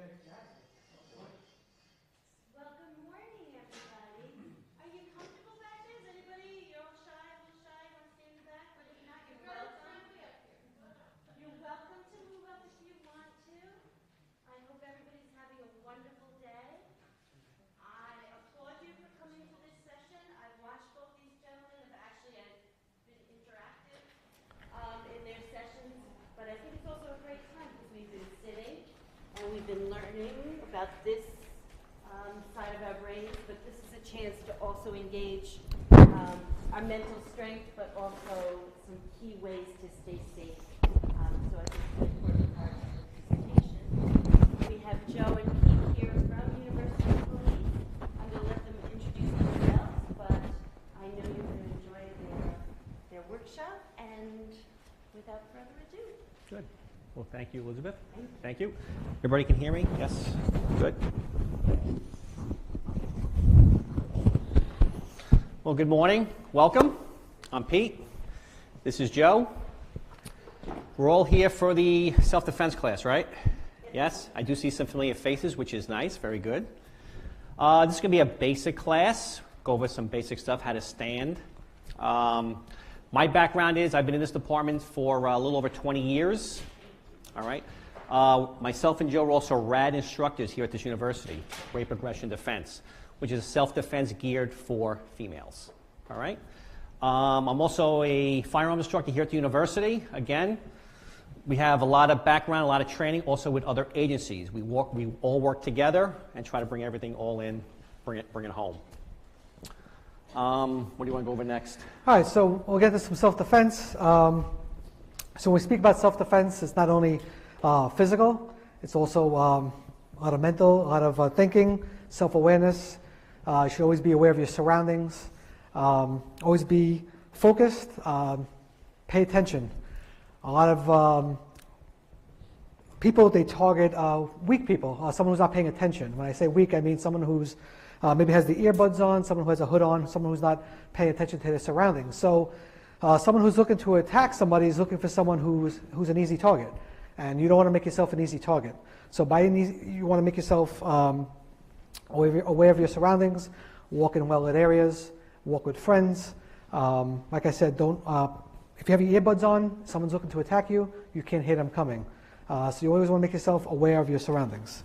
Well, good morning, everybody. Are you comfortable back there? Is anybody, you're all shy, a little shy, want to stay in the back? But if not, you're welcome. You're welcome to move up if you want to. I hope everybody's having a wonderful day. I applaud you for coming to this session. I've watched both these gentlemen have actually been interactive in their sessions, but I think it's also a great time because we've been sitting and we've been learning about this side of our brains, but this is a chance to also engage our mental strength, but also some key ways to stay safe. So I think it's an important part of the presentation. We have Joe and Pete here from University Police. I'm going to let them introduce themselves, but I know you're going to enjoy their workshop, and without further ado. Good. Well, thank you, Elizabeth. Thank you. Everybody can hear me? Yes? Good. Well, good morning. Welcome. I'm Pete. This is Joe. We're all here for the self-defense class, right? Yes? I do see some familiar faces, which is nice. Very good. This is going to be a basic class. Go over some basic stuff, how to stand. My background is I've been in this department for a little over 20 years. All right. Myself and Joe are also RAD instructors here at this university, Rape Aggression Defense, which is self-defense geared for females. All right. I'm also a firearm instructor here at the university. Again, we have a lot of background, a lot of training, also with other agencies. We all work together and try to bring everything all in, bring it home. What do you want to go over next? All right, so we'll get to some self-defense. So when we speak about self-defense, it's not only physical, it's also a lot of mental, a lot of thinking, self-awareness. You should always be aware of your surroundings. Always be focused. Pay attention. A lot of people, they target weak people, someone who's not paying attention. When I say weak, I mean someone who's maybe has the earbuds on, someone who has a hood on, someone who's not paying attention to their surroundings. So someone who's looking to attack somebody is looking for someone who's an easy target. And you don't want to make yourself an easy target. So you want to make yourself aware of your surroundings, walk in well-lit areas, walk with friends. Like I said, if you have your earbuds on, someone's looking to attack you, you can't hear them coming. So you always want to make yourself aware of your surroundings.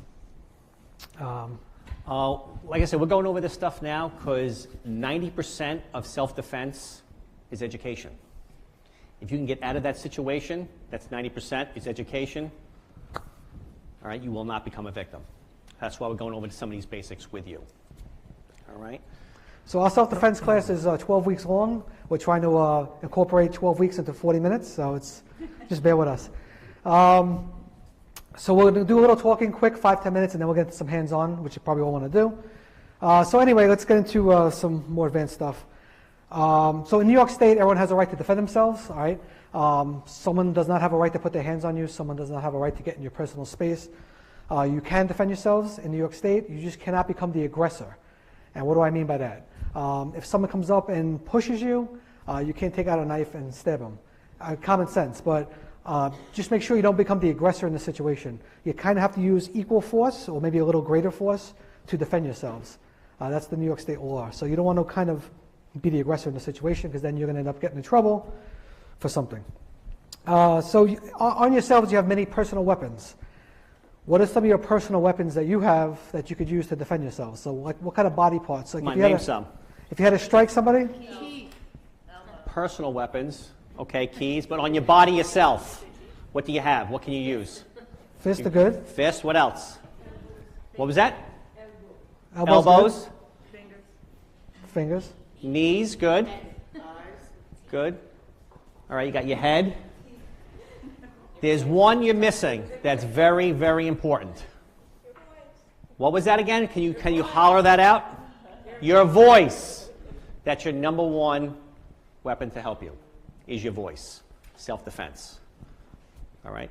Like I said, we're going over this stuff now because 90% of self-defense is education. If you can get out of that situation, that's 90%, is education. All right, you will not become a victim. That's why we're going over some of these basics with you. All right? So our self-defense class is 12 weeks long. We're trying to incorporate 12 weeks into 40 minutes, so just bear with us. So we're going to do a little talking quick, 5-10 minutes, and then we'll get into some hands-on, which you probably all want to do. So anyway, let's get into some more advanced stuff. So in New York State, everyone has a right to defend themselves, all right? Someone does not have a right to put their hands on you. Someone does not have a right to get in your personal space. You can defend yourselves in New York State. You just cannot become the aggressor. And what do I mean by that? If someone comes up and pushes you, you can't take out a knife and stab them. Common sense, but just make sure you don't become the aggressor in the situation. You kind of have to use equal force or maybe a little greater force to defend yourselves. That's the New York State law. So you don't want to kind of be the aggressor in the situation because then you're going to end up getting in trouble for something. On yourselves, you have many personal weapons. What are some of your personal weapons that you have that you could use to defend yourselves? So what kind of body parts? Like Name some. If you had to strike somebody? Key. Personal weapons, okay, keys, but on your body yourself, what do you have? What can you use? Fist are good. Fist, what else? What was that? Elbows. Fingers. Fingers. Knees, good. Good. All right, you got your head. There's one you're missing that's very, very important. What was that again? Can you holler that out? Your voice. That's your number one weapon to help you, is your voice. Self-defense. All right?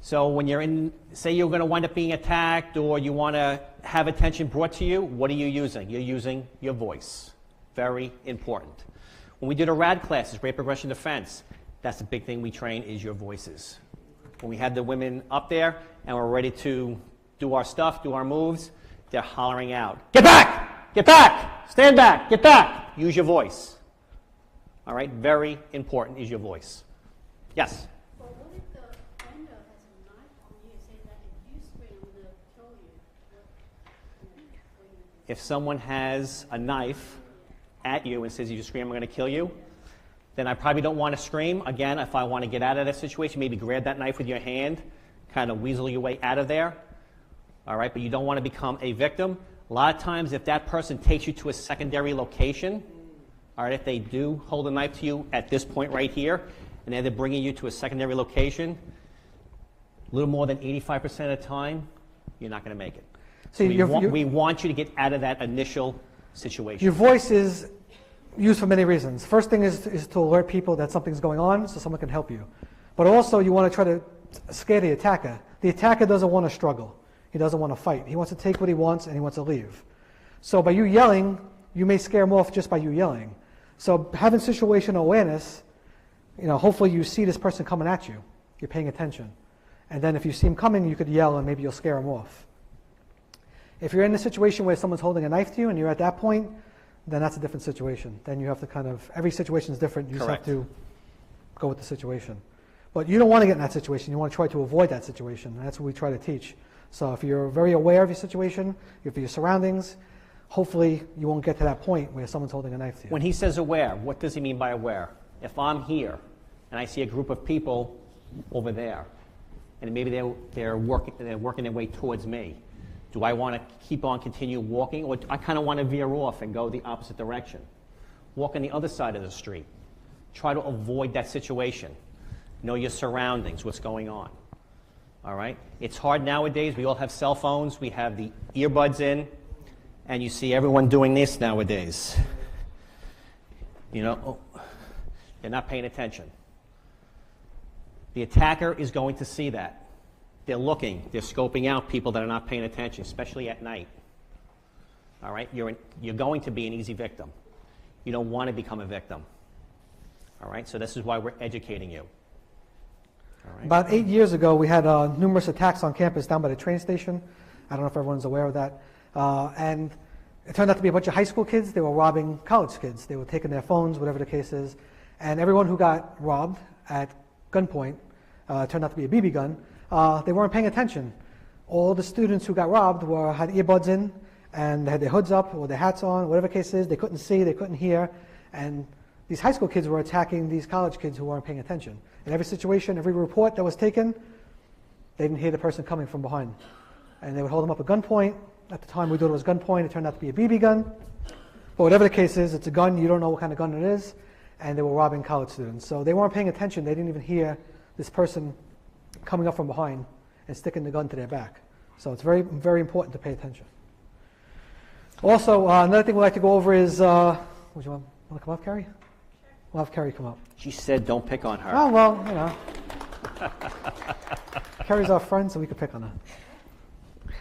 So when you're say you're going to wind up being attacked or you want to have attention brought to you, what are you using? You're using your voice. Very important. When we do the RAD classes, Rape Aggression Defense, that's the big thing we train is your voices. when we had the women up there and we're ready to do our stuff, do our moves, they're hollering out, "Get back! Get back! Stand back! Get back!" Use your voice. All right? Very important is your voice. Yes? Well, what if the offender has a knife on you, saying that if you scream, they'll kill you? What do you do? If someone has a knife at you and says, "If you scream, I'm going to kill you," then I probably don't want to scream. Again, if I want to get out of that situation, maybe grab that knife with your hand, kind of weasel your way out of there. All right, but you don't want to become a victim. A lot of times, if that person takes you to a secondary location, all right, if they do hold a knife to you at this point right here, and then they're bringing you to a secondary location, a little more than 85% of the time, you're not going to make it. So we want you to get out of that initial situation. Your voice is used for many reasons. First thing is to alert people that something's going on so someone can help you. But also you want to try to scare the attacker. The attacker doesn't want to struggle. He doesn't want to fight. He wants to take what he wants and he wants to leave. So by you yelling, you may scare him off just by you yelling. So having situational awareness, hopefully you see this person coming at you. You're paying attention. And then if you see him coming, you could yell and maybe you'll scare him off. If you're in a situation where someone's holding a knife to you and you're at that point, then that's a different situation. Then you have to every situation is different. You just have to go with the situation. But you don't want to get in that situation. You want to try to avoid that situation. And that's what we try to teach. So if you're very aware of your situation, of your surroundings, hopefully you won't get to that point where someone's holding a knife to you. When he says aware, what does he mean by aware? If I'm here and I see a group of people over there, and maybe they're working their way towards me, do I want to continue walking, or do I kind of want to veer off and go the opposite direction? Walk on the other side of the street. Try to avoid that situation. Know your surroundings, what's going on. All right? It's hard nowadays. We all have cell phones. We have the earbuds in, and you see everyone doing this nowadays. They're not paying attention. The attacker is going to see that. They're looking. They're scoping out people that are not paying attention, especially at night. All right? You're going to be an easy victim. You don't want to become a victim. All right? So this is why we're educating you. All right? About 8 years ago, we had numerous attacks on campus down by the train station. I don't know if everyone's aware of that. And it turned out to be a bunch of high school kids. They were robbing college kids. They were taking their phones, whatever the case is. And everyone who got robbed at gunpoint, turned out to be a BB gun, they weren't paying attention. All the students who got robbed had earbuds in, and they had their hoods up or their hats on, whatever the case is. They couldn't see, they couldn't hear. And these high school kids were attacking these college kids who weren't paying attention. In every situation, every report that was taken, they didn't hear the person coming from behind. And they would hold them up at gunpoint. At the time we thought it was gunpoint. It turned out to be a BB gun. But whatever the case is, it's a gun. You don't know what kind of gun it is. And they were robbing college students. So they weren't paying attention. They didn't even hear this person coming up from behind and sticking the gun to their back. So it's very, very important to pay attention. Also, another thing we'd like to go over is, would you want to come up, Carrie? Sure. We'll have Carrie come up. She said don't pick on her. Oh, well, Carrie's our friend, so we could pick on her.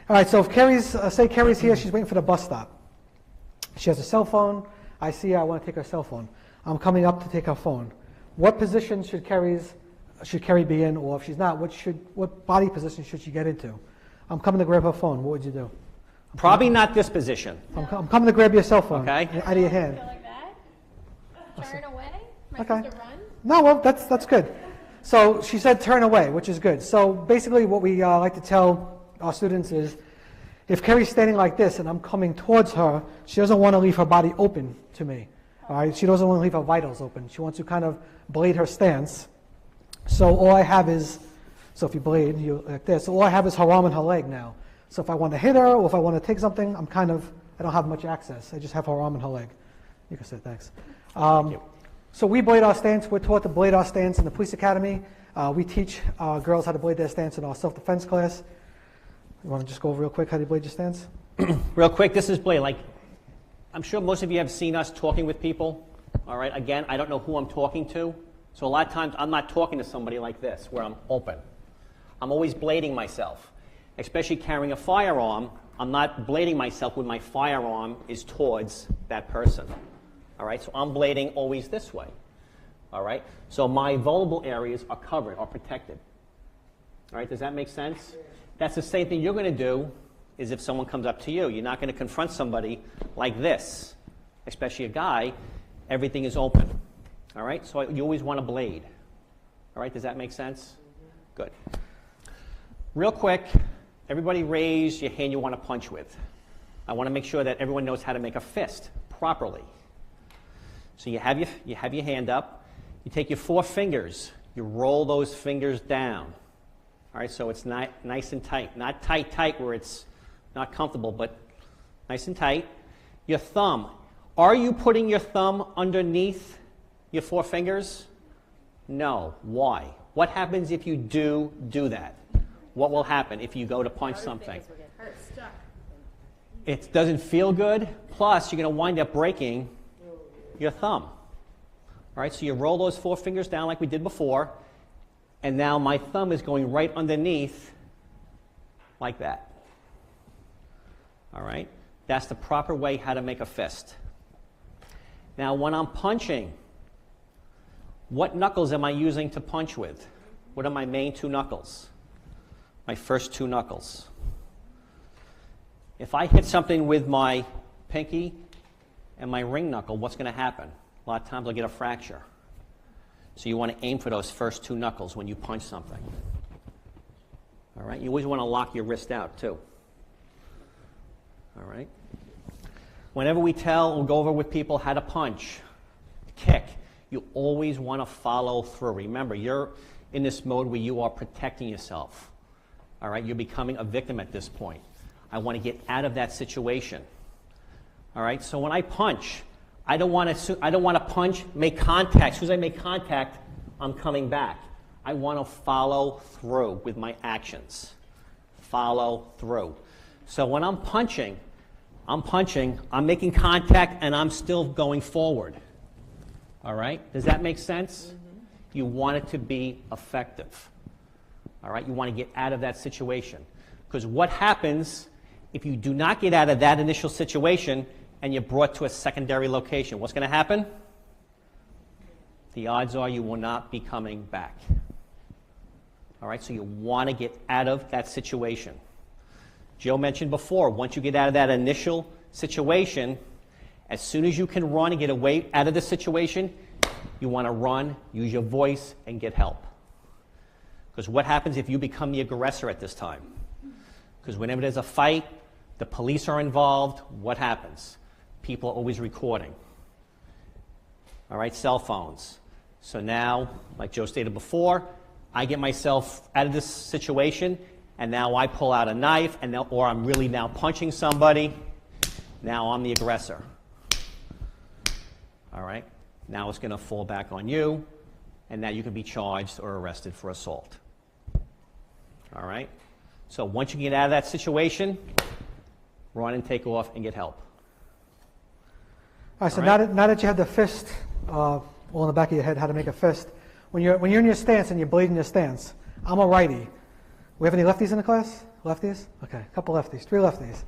All right, so if say Carrie's here, she's waiting for the bus stop. She has a cell phone. I see her, I want to take her cell phone. I'm coming up to take her phone. What position should Carrie be in, or if she's not, what body position should she get into? I'm coming to grab her phone. What would you do? Probably not this position. I'm coming to grab your cell phone. Okay. Out of your hand. Like that? Turn away? Am I Okay. supposed to run? No, well, that's good. So she said turn away, which is good. So basically what we like to tell our students is, if Carrie's standing like this and I'm coming towards her, she doesn't want to leave her body open to me. All right? She doesn't want to leave her vitals open. She wants to kind of blade her stance. So all I have is, so if you blade, you like this, so all I have is her arm and her leg now. So if I want to hit her or if I want to take something, I don't have much access. I just have her arm and her leg. You can sit, thanks. Thank you. So we blade our stance. We're taught to blade our stance in the police academy. We teach girls how to blade their stance in our self-defense class. You want to just go over real quick how do you blade your stance? Real quick, this is Blade. I'm sure most of you have seen us talking with people. All right, again, I don't know who I'm talking to. So a lot of times I'm not talking to somebody like this, where I'm open. I'm always blading myself. Especially carrying a firearm, I'm not blading myself when my firearm is towards that person. All right, so I'm blading always this way. All right, so my vulnerable areas are covered, are protected. All right, does that make sense? That's the same thing you're going to do is if someone comes up to you. You're not going to confront somebody like this, especially a guy. Everything is open. All right, so you always want a blade. All right, does that make sense? Good. Real quick, everybody raise your hand you want to punch with. I want to make sure that everyone knows how to make a fist properly. So you have your hand up. You take your 4 fingers. You roll those fingers down. All right, so it's not nice and tight. Not tight where it's not comfortable, but nice and tight. Your thumb. Are you putting your thumb underneath your 4 fingers? No. Why? What happens if you do that? What will happen if you go to punch something? It doesn't feel good. Plus, you're going to wind up breaking your thumb. All right, so you roll those 4 fingers down like we did before, and now my thumb is going right underneath like that. All right, that's the proper way how to make a fist. Now, when I'm punching, what knuckles am I using to punch with? What are my main 2 knuckles? My first 2 knuckles. If I hit something with my pinky and my ring knuckle, what's going to happen? A lot of times I'll get a fracture. So you want to aim for those first 2 knuckles when you punch something. All right? You always want to lock your wrist out, too. All right? Whenever we tell or go over with people how to punch, kick, you always want to follow through. Remember, you're in this mode where you are protecting yourself. All right? You're becoming a victim at this point. I want to get out of that situation. All right? So when I punch, I don't want to punch, make contact. As soon as I make contact, I'm coming back. I want to follow through with my actions. Follow through. So when I'm punching, I'm making contact, and I'm still going forward. All right? Does that make sense? Mm-hmm. You want it to be effective. All right? You want to get out of that situation. Because what happens if you do not get out of that initial situation and you're brought to a secondary location? What's going to happen? The odds are you will not be coming back. All right? So you want to get out of that situation. Joe mentioned before, once you get out of that initial situation, as soon as you can run and get away out of the situation, you want to run, use your voice, and get help. Because what happens if you become the aggressor at this time? Because whenever there's a fight, the police are involved, what happens? People are always recording. All right, cell phones. So now, like Joe stated before, I get myself out of this situation, and now I pull out a knife, or I'm really now punching somebody. Now I'm the aggressor. All right? Now it's going to fall back on you, and now you can be charged or arrested for assault. All right? So once you get out of that situation, run and take off and get help. All right, so All right? Now that you have the fist all in the back of your head, how to make a fist, when you're in your stance and you're bleeding your stance, I'm a righty. We have any lefties in the class? Lefties? Okay, a couple lefties, 3 lefties.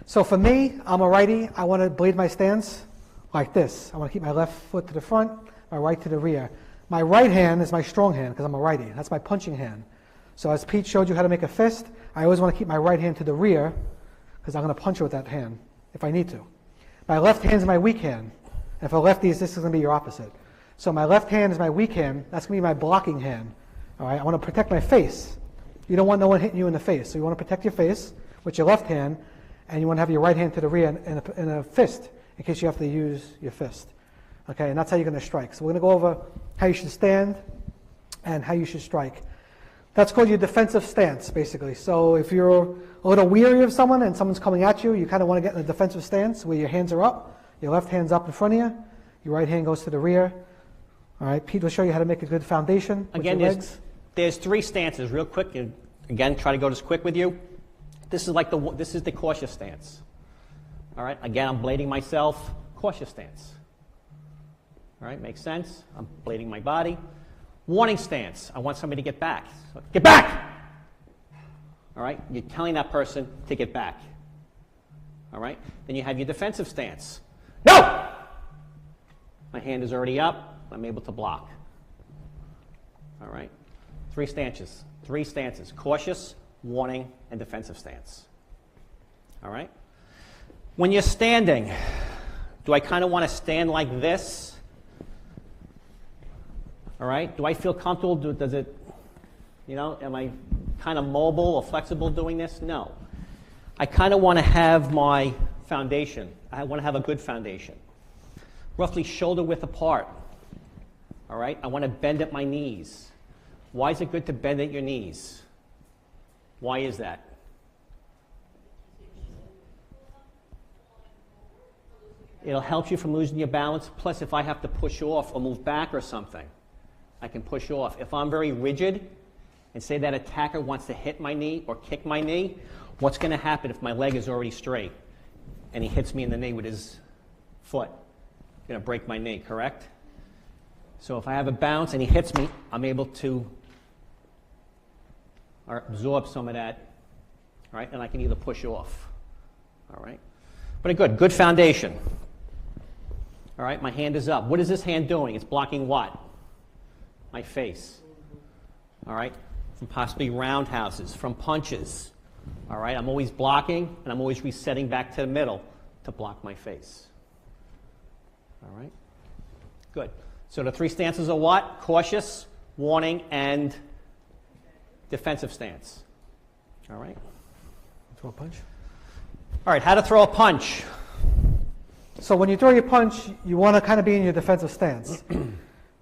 So for me, I'm a righty. I want to bleed my stance like this. I want to keep my left foot to the front, my right to the rear. My right hand is my strong hand because I'm a righty. That's my punching hand. So as Pete showed you how to make a fist, I always want to keep my right hand to the rear because I'm going to punch you with that hand if I need to. My left hand is my weak hand. And for lefties, this is going to be your opposite. So my left hand is my weak hand. That's going to be my blocking hand. All right, I want to protect my face. You don't want no one hitting you in the face. So you want to protect your face with your left hand, and you want to have your right hand to the rear in a fist in case you have to use your fist. Okay, and that's how you're going to strike. So we're going to go over how you should stand and how you should strike. That's called your defensive stance, basically. So if you're a little weary of someone and someone's coming at you, you kind of want to get in a defensive stance where your hands are up, your left hand's up in front of you, your right hand goes to the rear. All right, Pete will show you how to make a good foundation with your legs. There's 3 stances, real quick. And again, try to go this quick with you. This is the cautious stance. All right. Again, I'm blading myself. Cautious stance. All right. Makes sense. I'm blading my body. Warning stance. I want somebody to get back. So, get back. All right. You're telling that person to get back. All right. Then you have your defensive stance. No. My hand is already up. I'm able to block. All right. 3 stances. 3 stances: cautious, warning, and defensive stance. All right? When you're standing, do I kind of want to stand like this? All right? Do I feel comfortable? Does it, am I kind of mobile or flexible doing this? No. I kind of want to have my foundation. I want to have a good foundation. Roughly shoulder width apart. All right? I want to bend at my knees. Why is it good to bend at your knees? Why is that? It'll help you from losing your balance. Plus, if I have to push off or move back or something, I can push off. If I'm very rigid, and say that attacker wants to hit my knee or kick my knee, what's going to happen if my leg is already straight and he hits me in the knee with his foot? Going to break my knee, correct? So if I have a bounce and he hits me, I'm able to absorb some of that, right? And I can either push off, all right? But good foundation. All right, my hand is up. What is this hand doing? It's blocking what? My face. All right, from possibly roundhouses, from punches. All right, I'm always blocking, and I'm always resetting back to the middle to block my face. All right, good. So the 3 stances are what? Cautious, warning, and defensive stance. All right. Throw a punch. All right, how to throw a punch. So when you throw your punch, you want to kind of be in your defensive stance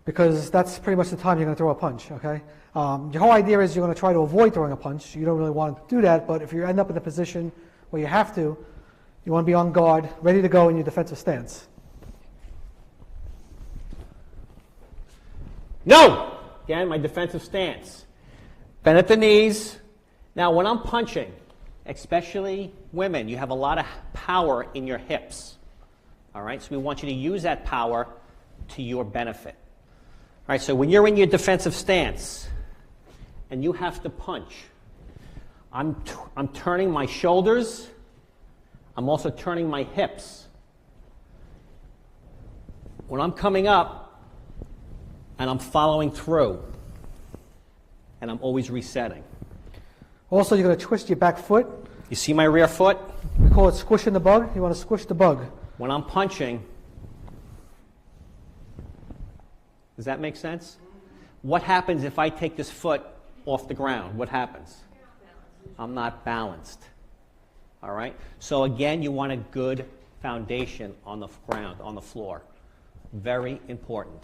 because that's pretty much the time you're going to throw a punch, okay? Your whole idea is you're going to try to avoid throwing a punch. You don't really want to do that, but if you end up in a position where you have to, you want to be on guard, ready to go in your defensive stance. No! Again, my defensive stance. Bend at the knees. Now, when I'm punching, especially women, you have a lot of power in your hips. All right, so we want you to use that power to your benefit. All right, so when you're in your defensive stance and you have to punch, I'm turning my shoulders. I'm also turning my hips. When I'm coming up and I'm following through, and I'm always resetting. Also, you're going to twist your back foot. You see my rear foot? We call it squishing the bug. You want to squish the bug. When I'm punching, does that make sense? What happens if I take this foot off the ground? What happens? I'm not balanced. All right? So again, you want a good foundation on the ground, on the floor. Very important.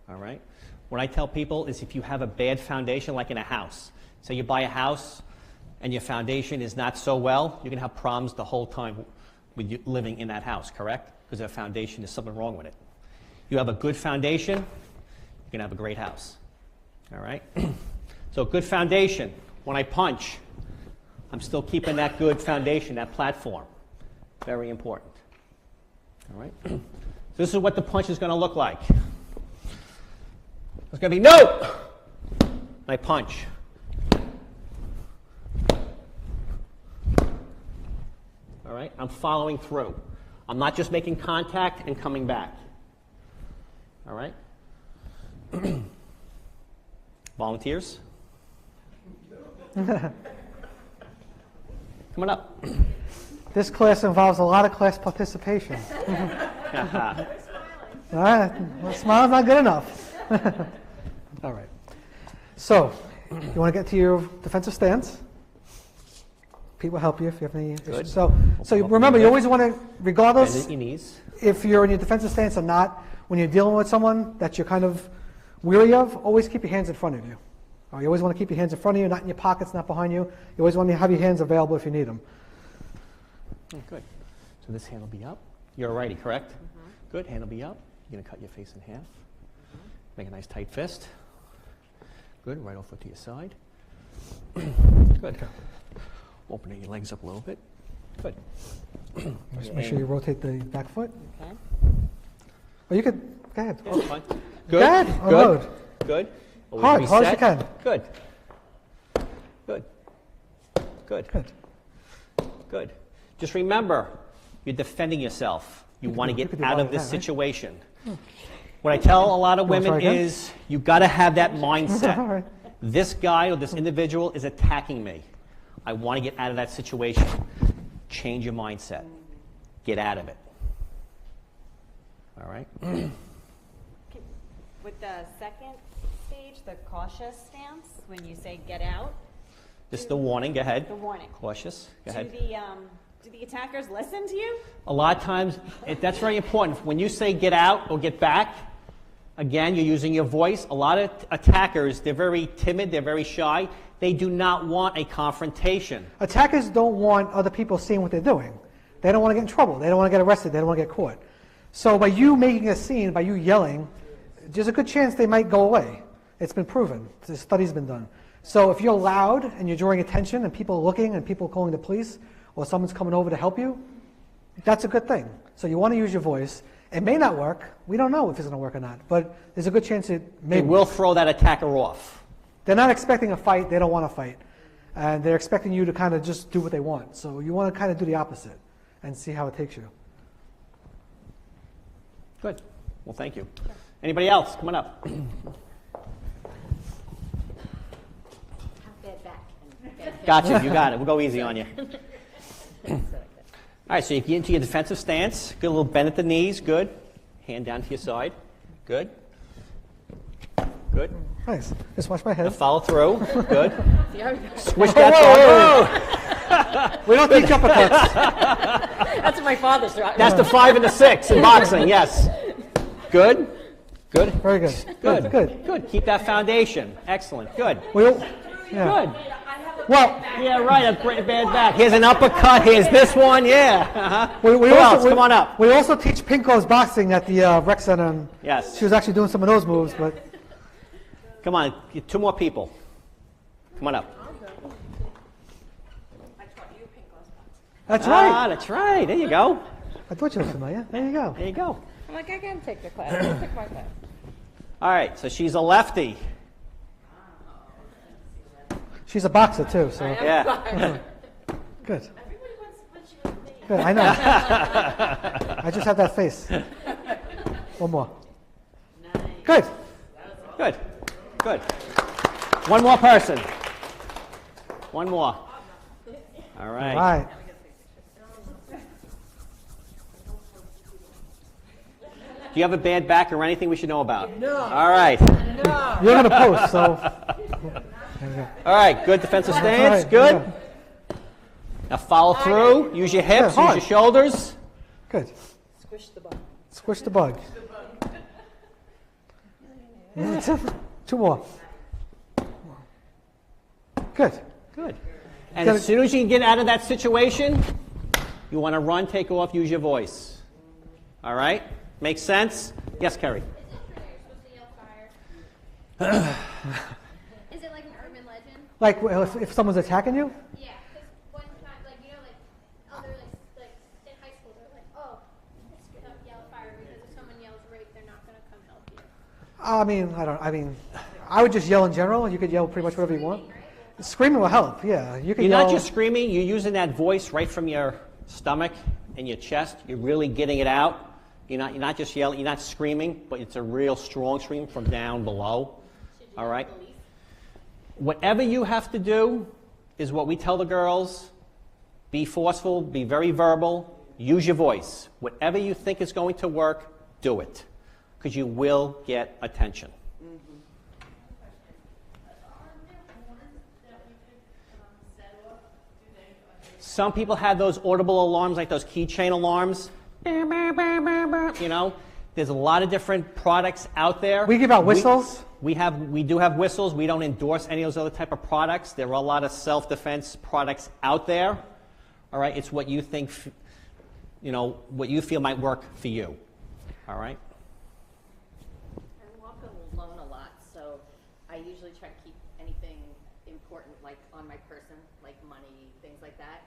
All right? What I tell people is if you have a bad foundation, like in a house, say you buy a house and your foundation is not so well, you're going to have problems the whole time with you living in that house, correct? Because that foundation, is something wrong with it. You have a good foundation, you're going to have a great house. All right? So good foundation. When I punch, I'm still keeping that good foundation, that platform. Very important. All right? So this is what the punch is going to look like. It's going to be no! And I punch. All right? I'm following through. I'm not just making contact and coming back. All right? Volunteers? Come on up. This class involves a lot of class participation. All right, well, smile's not good enough. All right. So, you want to get to your defensive stance. Pete will help you if you have any issues. So remember, you always want to, regardless Bend at your knees. if you're in your defensive stance or not, when you're dealing with someone that you're kind of weary of, always keep your hands in front of you. You always want to keep your hands in front of you, not in your pockets, not behind you. You always want to have your hands available if you need them. Oh, good. So this hand will be up. You're a righty, correct? Good. Hand will be up. You're going to cut your face in half. Make a nice tight fist. Good. Right foot to your side. Good. Opening your legs up a little bit. Good. Just make sure you rotate the back foot. Okay. Or you could, go ahead. Yeah, fine. Good. Go ahead. Good. Unload. Good. Always Hard as you reset. can. Good. Good. Good. Good. Good. Just remember, you're defending yourself. You want to you get could do out one of at this a time, right? situation. What I tell a lot of You wanna women try again? is you got to have that All mindset. right. This guy or this individual is attacking me. I want to get out of that situation. Change your mindset. Get out of it. All right? With the second stage, the cautious stance, when you say get out, This is the warning. Go ahead. the warning. Cautious. Go ahead. Do the attackers listen to you? A lot of times, that's very important. When you say get out or get back, again, you're using your voice. A lot of attackers, they're very timid, they're very shy. They do not want a confrontation. Attackers don't want other people seeing what they're doing. They don't want to get in trouble. They don't want to get arrested. They don't want to get caught. So by you making a scene, by you yelling, there's a good chance they might go away. It's been proven. The study's been done. So if you're loud and you're drawing attention and people are looking and people are calling the police or someone's coming over to help you, that's a good thing. So you want to use your voice. It may not work. We don't know if it's going to work or not. But there's a good chance it may It will throw that attacker off. They're not expecting a fight. They don't want to fight. And they're expecting you to kind of just do what they want. So you want to kind of do the opposite and see how it takes you. Good. Well, thank you. Anybody else? Come on up. Have bad back. And bad Gotcha. You got it. We'll go easy on you. All right, so you get into your defensive stance. Good little bend at the knees. Good. Hand down to your side. Good. Good. Nice. Just watch my Now head. follow through. Good. See, Switch that side. We don't teach uppercuts. that's what my father's taught. That's the 5 and the 6 in boxing. Yes. Good. Good. Very good. Good. Good. Good. Keep that foundation. Excellent. Good. Yeah. Good. Well, Yeah, right. A bad back. Here's an uppercut. Here's this one. Yeah. Uh-huh. we Who else? Come on up. We also teach Pinko's boxing at the rec center. And Yes. she was actually doing some of those moves, but Come on. 2 more people. Come on up. that's Ah, right. that's right. There you go. I thought you were familiar. There you go. There you go. I'm like, I can take the class. I'll take my class. All right. So she's a lefty. She's a boxer too, so Yeah. good. Everybody wants what you would think. Good. I know. I just have that face. One more. Good. Good. Good. One more person. One more. All right. All right. Do you have a bad back or anything we should know about? No. All right. You're gonna post, so. There we go. All right. Good defensive All stance. right, Good. yeah. Now follow through. Use your hips. Yeah, Use hard. your shoulders. Good. Squish the bug. Squish the bug. 2 more. Good. Good. And Gotta- as soon as you can get out of that situation, you want to run, take off, use your voice. All right? Makes sense? Yes, Kerry. Is it true that you're supposed to yell fire? Is it like an urban legend? Like if someone's attacking you? Yeah, because one time, like, you know, like, other, like in high school, they're like, oh, yell fire, because if someone yells rape, they're not going to come help you. I would just yell in general. You could yell pretty much whatever you want. Screaming will help, yeah. You can You're yell. not just screaming, you're using that voice right from your stomach and your chest. You're really getting it out. You're not just yelling, you're not screaming, but it's a real strong scream from down below. All right? Whatever you have to do is what we tell the girls. Be forceful, be very verbal, use your voice. Whatever you think is going to work, do it. Because you will get attention. Some people have those audible alarms, like those keychain alarms. You know, there's a lot of different products out there. We give out whistles. We do have whistles. We don't endorse any of those other type of products. There are a lot of self-defense products out there. All right, it's what you think, what you feel might work for you. All right. I walk alone a lot, so I usually try to keep anything important, like on my person, like money, things like that.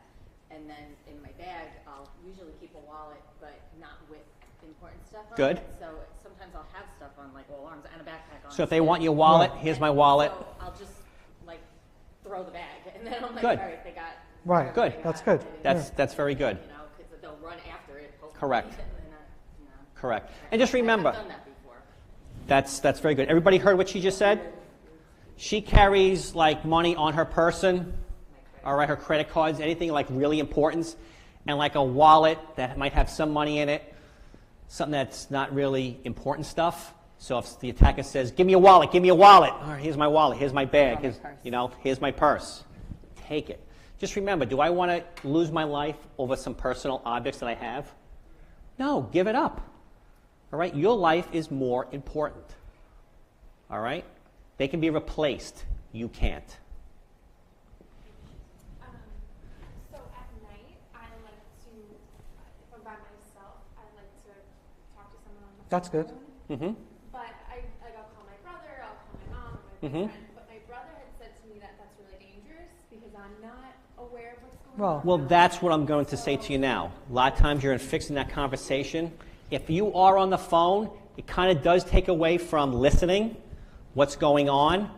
And then in my bag, I'll usually keep a wallet, but not with important stuff on Good. it. So sometimes I'll have stuff on, like alarms and a backpack on. So if they want your wallet, here's my wallet. So I'll just like throw the bag, and then I'm like, Good. all right, they got. Right. Good. That's good. That's very good. You know, because they'll run after it. Hopefully, Correct. and then Correct. And just remember, I've done that before. that's very good. Everybody heard what she just said? She carries like money on her person, all right, her credit cards, anything like really important, and like a wallet that might have some money in it, something that's not really important stuff. So if the attacker says, give me a wallet, give me a wallet. All right, here's my wallet, here's my bag, here's, here's my purse. Take it. Just remember, do I want to lose my life over some personal objects that I have? No, give it up. All right, your life is more important. All right? They can be replaced. You can't. So at night, I like to, if I'm by myself, I like to talk to someone on the phone. That's good. Mm-hmm. But I'll call my brother, I'll call my mom, or my boyfriend. But my brother had said to me that that's really dangerous because I'm not aware of what's going on. Well, that's what I'm going to say to you now. A lot of times you're in fixing that conversation. If you are on the phone, it kind of does take away from listening what's going on.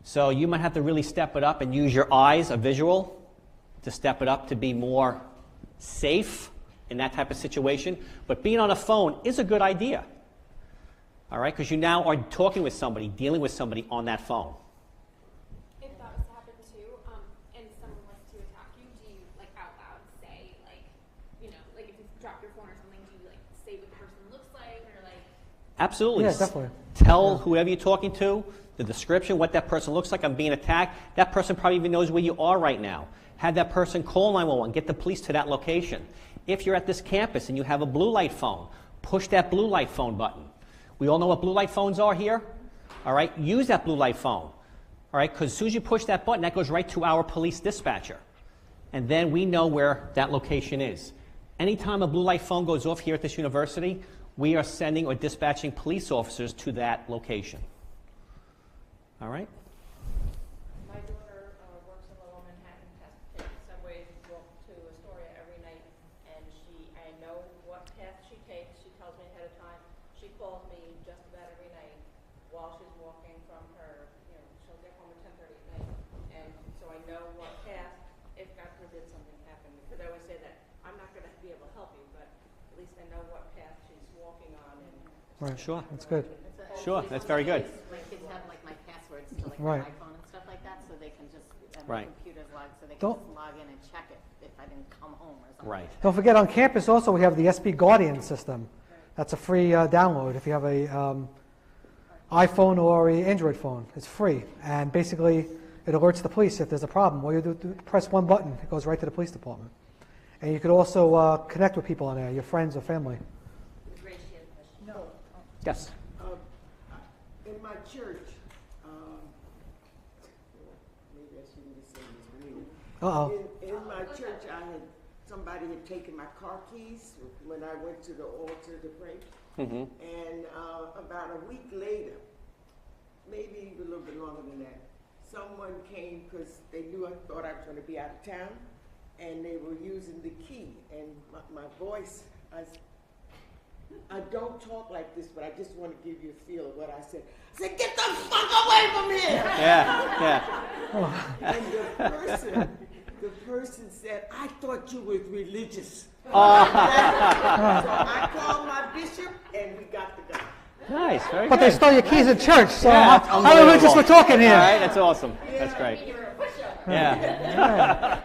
So you might have to really step it up and use your eyes, a visual, to step it up to be more safe in that type of situation. But being on a phone is a good idea. All right, because you now are talking with somebody, dealing with somebody on that phone. If that was to happen too, and someone was to attack you, do you like out loud say like, like if you drop your phone or something, do you like say what the person looks like or like? Absolutely. Yeah, definitely. Tell whoever you're talking to the description, what that person looks like. I'm being attacked. That person probably even knows where you are right now. Have that person call 911, get the police to that location. If you're at this campus and you have a blue light phone, push that blue light phone button. We all know what blue light phones are here. All right, use that blue light phone. All right, because as soon as you push that button, that goes right to our police dispatcher. And then we know where that location is. Anytime a blue light phone goes off here at this university, we are sending or dispatching police officers to that location. All right? My daughter works in Lower Manhattan, has to take the subway to walk to Astoria every night, and I know what path she takes. She tells me ahead of time. She calls me just about every night while she's walking from her, she'll get home at 10:30 at night, and so I know what path, if God forbid something happened, because I always say that I'm not going to be able to help you, but at least I know what path she's walking on. And Right, sure, that's good. Sure, that's very good. My kids have like my passwords to like Right. my iPhone and stuff like that, so they can just my Right. computer's logged, so they can Don't- just log in and check it if I didn't come home or something. Right. Don't forget, on campus also we have the SB Guardian system. That's a free download if you have a iPhone or an Android phone. It's free, and basically it alerts the police if there's a problem. All you do press one button, it goes right to the police department. And you could also connect with people on there, your friends or family. Yes. In my church, maybe I shouldn't be saying this, but anyway. Uh-oh. In my church, somebody had taken my car keys when I went to the altar to pray. Mm-hmm. And about a week later, maybe a little bit longer than that, someone came because they thought I was going to be out of town, and they were using the key. And my voice, I don't talk like this, but I just want to give you a feel of what I said. I said, get the fuck away from here! Yeah. And the person said, I thought you was religious. So I called my bishop, and we got the guy. Nice. Very But good. they stole your keys at church, so Yeah, how religious we're talking All here? right, that's awesome. That's great. Yeah.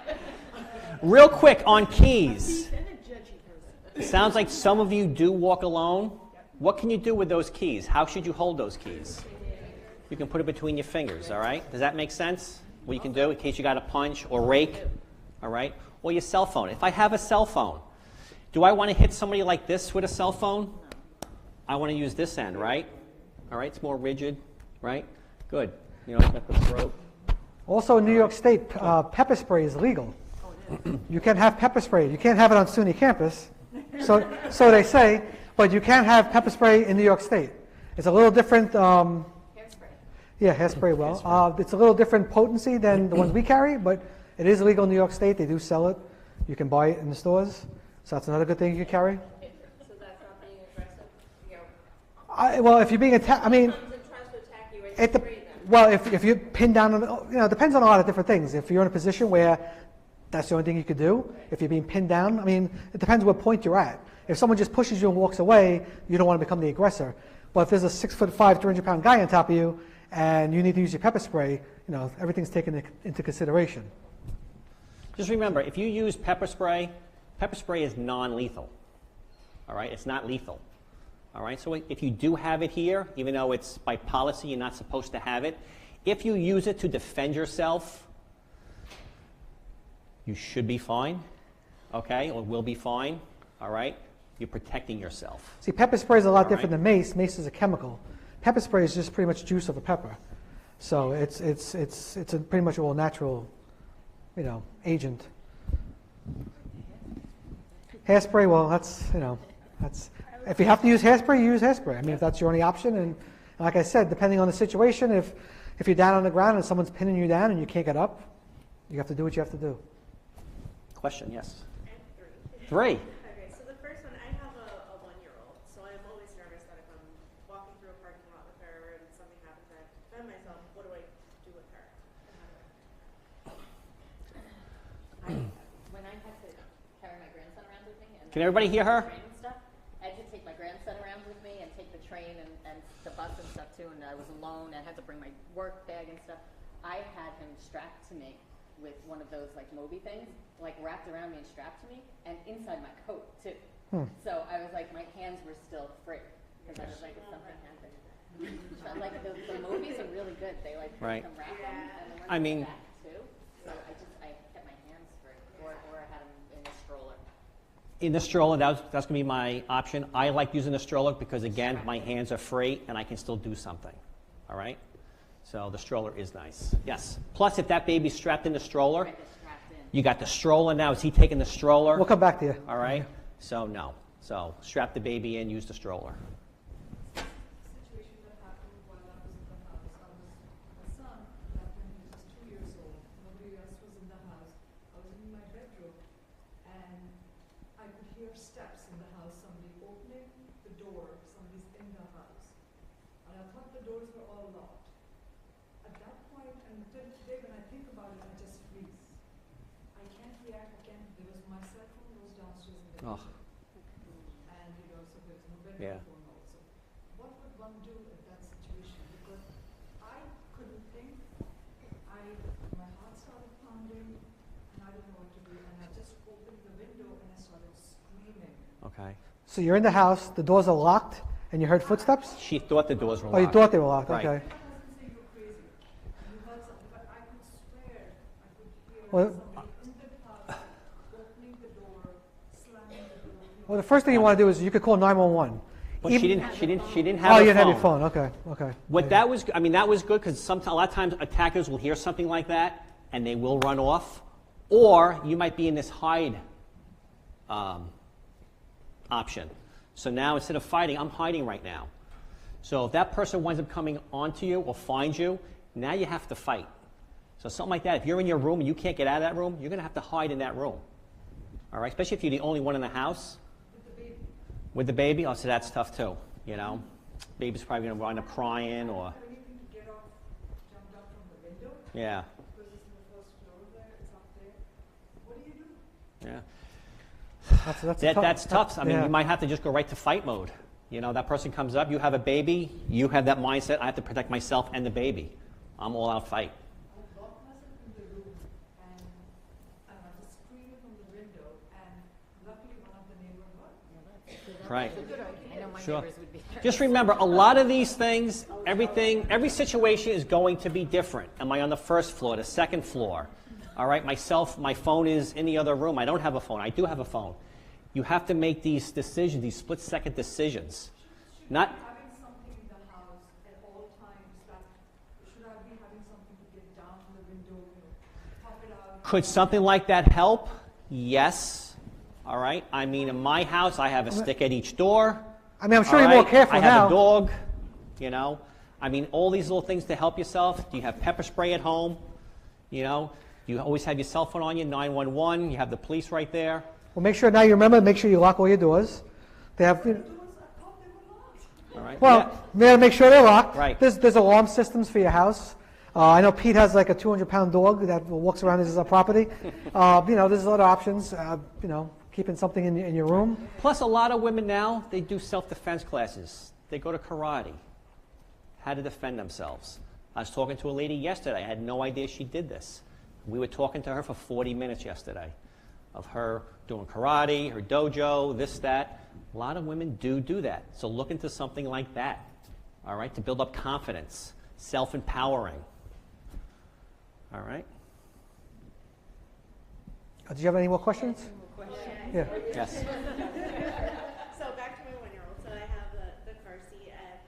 Real quick on keys. Sounds like some of you do walk alone. What can you do with those keys? How should you hold those keys? You can put it between your fingers, all right? Does that make sense? What you can do in case you got a punch or rake, all right? Or your cell phone. If I have a cell phone, do I want to hit somebody like this with a cell phone? I want to use this end, right? All right, it's more rigid, right? Good. It's got the throat. Also in New York State, pepper spray is legal. You can have pepper spray. You can't have it on SUNY campus, so they say, but you can have pepper spray in New York State. It's a little different. Hairspray. Yeah, hairspray. Well, it's a little different potency than the ones we carry, but it is legal in New York State. They do sell it. You can buy it in the stores. So that's another good thing you can carry. So that's not being aggressive. Well, if you're being attacked, I mean, Comes and tries to attack you, and you spray them. well, if you're pinned down, it depends on a lot of different things. If you're in a position where that's the only thing you could do, if you're being pinned down, I mean, it depends what point you're at. If someone just pushes you and walks away, you don't want to become the aggressor. But if there's a 6'5", 300-pound guy on top of you, and you need to use your pepper spray, everything's taken into consideration. Just remember, if you use pepper spray is non-lethal. All right, it's not lethal. All right, so if you do have it here, even though it's by policy you're not supposed to have it, if you use it to defend yourself, you should be fine, okay, or will be fine. All right, you're protecting yourself. See, pepper spray is a lot All different right. than mace. Mace is a chemical. Pepper spray is just pretty much juice of a pepper. So it's a pretty much all natural, agent. Hairspray, well, that's if you have to use hairspray, you use hairspray. I mean, if that's your only option, and like I said, depending on the situation, if you're down on the ground and someone's pinning you down and you can't get up, you have to do what you have to do. Question, yes. I have 3. 3. Okay, so the first one, I have a 1-year-old, so I'm always nervous that if I'm walking through a parking lot with her and something happens, I have to defend myself. What do I do with her? When I had to carry my grandson around with me, and Can everybody hear her? train and stuff, I had to take my grandson around with me and take the train and the bus and stuff too. And I was alone. I had to bring my work bag and stuff. I had him strapped to me with one of those like Moby things, like wrapped around me and strapped to me, and inside my coat too. So I was like, my hands were still free because I was like, if something happened. So, like the movies are really good. They like Right. can wrap them, and the ones I in mean- the back too. So I kept my hands free, or I had them in the stroller. In the stroller, that's going to be my option. I like using the stroller because, again, my hands are free and I can still do something. All right? So the stroller is nice. Yes. Plus, if that baby's strapped in the stroller, Right, they're strapped in. you got the stroller now. Is he taking the stroller? We'll come back to you. All right? So, no. So, strap the baby in, use the stroller. Situation that happened while I was in the house. My son, back when he was 2 years old, nobody else was in the house. I was in my bedroom, and I could hear steps in the house, somebody opening the door, somebody's in the house. And I thought the doors were all locked. At that point, and until today when I think about it, I just freeze. I can't react, because my cell phone was downstairs in the Oh. bedroom. And so there's no bedroom Yeah. phone also. What would one do in that situation? Because I couldn't think. My heart started pounding, and I didn't know what to do. And I just opened the window and I started screaming. Okay. So you're in the house, the doors are locked, and you heard footsteps? She thought the doors were Oh, locked. you thought they were locked, Right. okay. My husband said you're crazy. You heard something, but I could swear I could hear Well, somebody in the house opening the door, slamming the door. Well, the first thing you want to do is you could call 911. But she didn't have Oh, a you didn't have phone. your phone. Okay, okay. What that was, that was good because a lot of times attackers will hear something like that and they will run off, or you might be in this hide option. So now instead of fighting, I'm hiding right now. So if that person winds up coming onto you or finds you, now you have to fight. So something like that. If you're in your room and you can't get out of that room, you're going to have to hide in that room. All right, especially if you're the only one in the house. With the baby, so that's tough too, Baby's probably going to wind up crying or, Anything to get off, jumped out from the window, yeah, because it's in the first floor there, it's up there. What do you do? yeah. That's tough. I mean, yeah. you might have to just go right to fight mode. That person comes up, you have a baby, you have that mindset, I have to protect myself and the baby. I'm all out fight. I locked myself in the room, and I was screaming from the window, and luckily one of the neighbors heard. Right. I know my Sure. neighbors would be there. Just remember, a lot of these things, every situation is going to be different. Am I on the first floor, the second floor? All right, my phone is in the other room. I don't have a phone. I do have a phone. You have to make these decisions, these split-second decisions. Not Having something in the house at all times, should I be having something to get down to the window, pop it out? Could something like that help? Yes. All right. I mean, in my house, I have a stick at each door. I mean, I'm sure All you're more right? careful I now. have a dog. I mean, all these little things to help yourself. Do you have pepper spray at home? You always have your cell phone on you, 911. You have the police right there. Well, make sure now you remember, make sure you lock all your doors. They have, All right. well, you gotta make sure they're locked. Right. There's alarm systems for your house. I know Pete has like a 200-pound dog that walks around his property. There's a lot of options. Keeping something in your room. Plus, a lot of women now, they do self-defense classes. They go to karate. How to defend themselves. I was talking to a lady yesterday. I had no idea she did this. We were talking to her for 40 minutes yesterday of her doing karate, her dojo, this, that. A lot of women do that. So look into something like that, all right, to build up confidence, self-empowering. All right? Do you have any more questions? Yeah. Yes. So back to my 1-year-old. So I have the car seat, and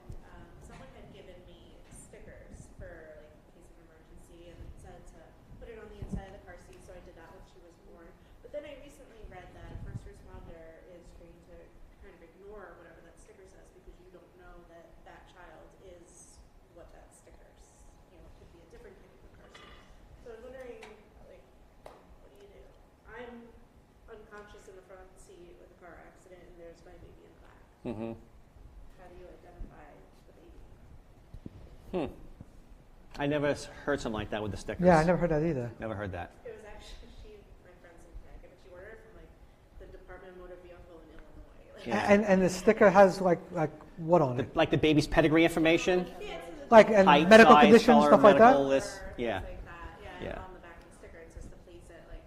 someone had given me stickers for like in case of emergency, and said to put it on the inside of the car seat. So I did that when she was born. But then I recently read that a first responder is trained to kind of ignore whatever that sticker says because you don't know that that child is what that stickers. You know, it could be a different type of car seat. So I was wondering, like, what do you do? I'm unconscious in the front seat with a car accident, and there's my baby in the back. Mm-hmm. How do you identify the baby? I never heard something like that with the stickers. Yeah, I never heard that either. Never heard that. It was actually my friend's in Connecticut, but she ordered it from like the Department of Motor Vehicle in Illinois. Like, Yeah. And the sticker has like what on it? Like the baby's pedigree information? Like and Height, medical size, conditions, color, stuff like that? medical, this, yeah. things like that. Yeah, Yeah. and on the back of the sticker it says to place it, like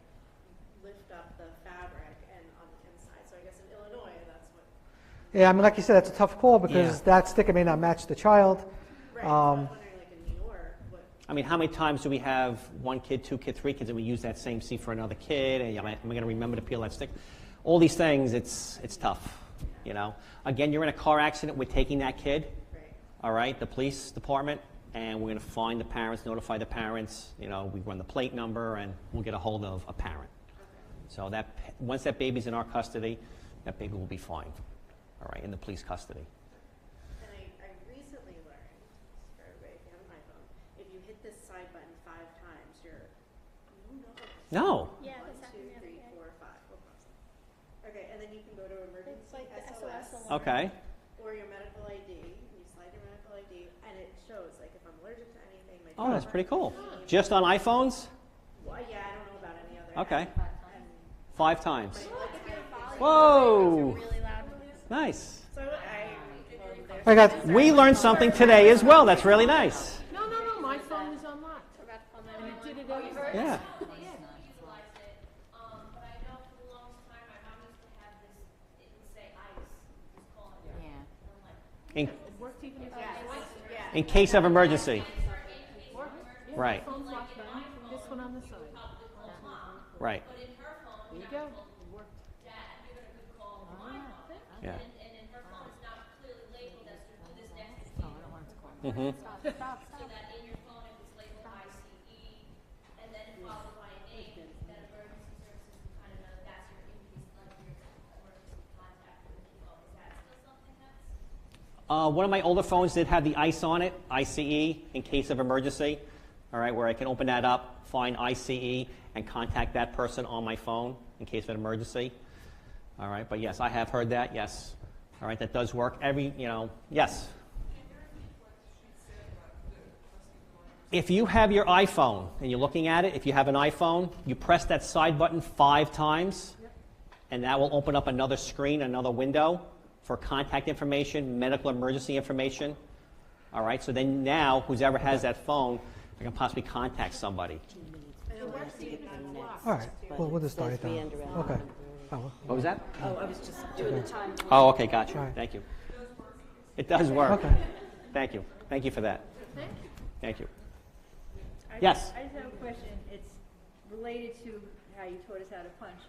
lift up the fabric and on the inside. So I guess in Illinois that's what. Yeah, I mean, like you said, that's a tough call because Yeah. that sticker may not match the child. Right. So I was wondering, like in New York, what. I mean, how many times do we have one kid, 2 kids, 3 kids, and we use that same seat for another kid? And am I going to remember to peel that sticker? All these things, it's tough, you know. Again, you're in a car accident. We're taking that kid, Right. all right, the police department, and we're going to find the parents, notify the parents. You know, we run the plate number, and we'll get a hold of a parent. So that once that baby's in our custody, that baby will be fine, all right, in the police custody. And I recently learned, for everybody, if you have an iPhone, if you hit this side button 5 times, No. Yeah, 1, this 2, happened the 3, other day. 4, 5. We'll pause it. Okay, and then you can go to emergency It's like the SOS, SOS alert. Okay. or your medical ID. You slide your medical ID, and it shows like if I'm allergic to anything. My Oh, that's doctor- pretty cool. Just on iPhones? Well, yeah, I don't know about any other. Okay. And 5 times. like if your volume Whoa. Really loud. Nice. So I got We learned something today as well. That's really nice. No, my phone is unlocked. And it did it anyway. Yeah. Utilize it, but I know for the longest time my mom used to have this, it would say ice, just call it. Yeah. I'm like, In, It worked even if in case of emergency. Yeah, Right. the phone's locked on. This one on the side. Right. but in her phone, There you're you go. not It worked. dad, you're gonna could call my phone. Yeah. And in her phone, it's not clearly labeled as to who this next is. Mm-hmm. So that in your phone, if it's labeled ICE, and then followed by a name, that emergency services will kind of know that's your increase, like your emergency contact with the phone. Is that still something that's? One of my older phones did have the ICE on it, ICE, in case of emergency. All right, where I can open that up, find ICE, and contact that person on my phone in case of an emergency. All right, but yes, I have heard that. Yes. All right, that does work. Yes. If you have your iPhone and you're looking at it, if you have an iPhone, you press that side button 5 times, and that will open up another screen, another window for contact information, medical emergency information. All right, so then now, whoever has that phone, they can possibly contact somebody. all right. Well, we'll just start it down. Okay. Oh, well, What was that? Oh, I was just doing the time. Oh, okay, gotcha. All right. Thank you. It does work. Okay. Thank you. Thank you for that. Thank you. I Yes. I just have a question. It's related to how you taught us how to punch.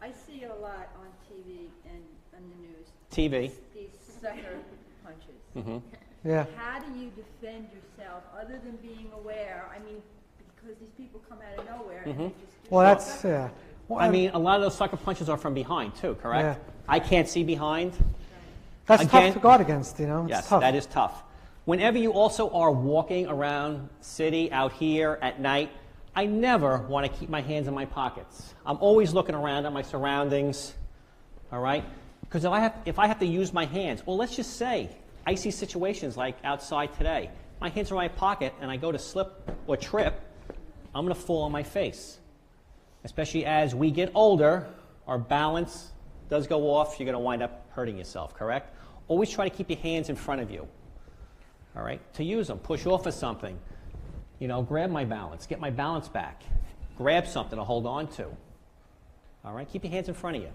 I see a lot on TV and on the news. TV. These sucker punches. Mm-hmm. yeah. How do you defend yourself other than being aware? I mean, because these people come out of nowhere and they just do Well, stuff. that's yeah. Well, I mean, a lot of those sucker punches are from behind, too, correct? Yeah. I can't see behind. that's again- tough to guard against. You know, it's Yes, tough. that is tough. Whenever you also are walking around city, out here at night, I never want to keep my hands in my pockets. I'm always looking around at my surroundings, all right? Because if I have to use my hands, well, let's just say icy situations like outside today, my hands are in my pocket and I go to slip or trip, I'm going to fall on my face. Especially as we get older, our balance does go off, you're going to wind up hurting yourself, correct? Always try to keep your hands in front of you. All right, to use them, push off of something. You know, grab my balance, get my balance back. Grab something to hold on to. All right, keep your hands in front of you.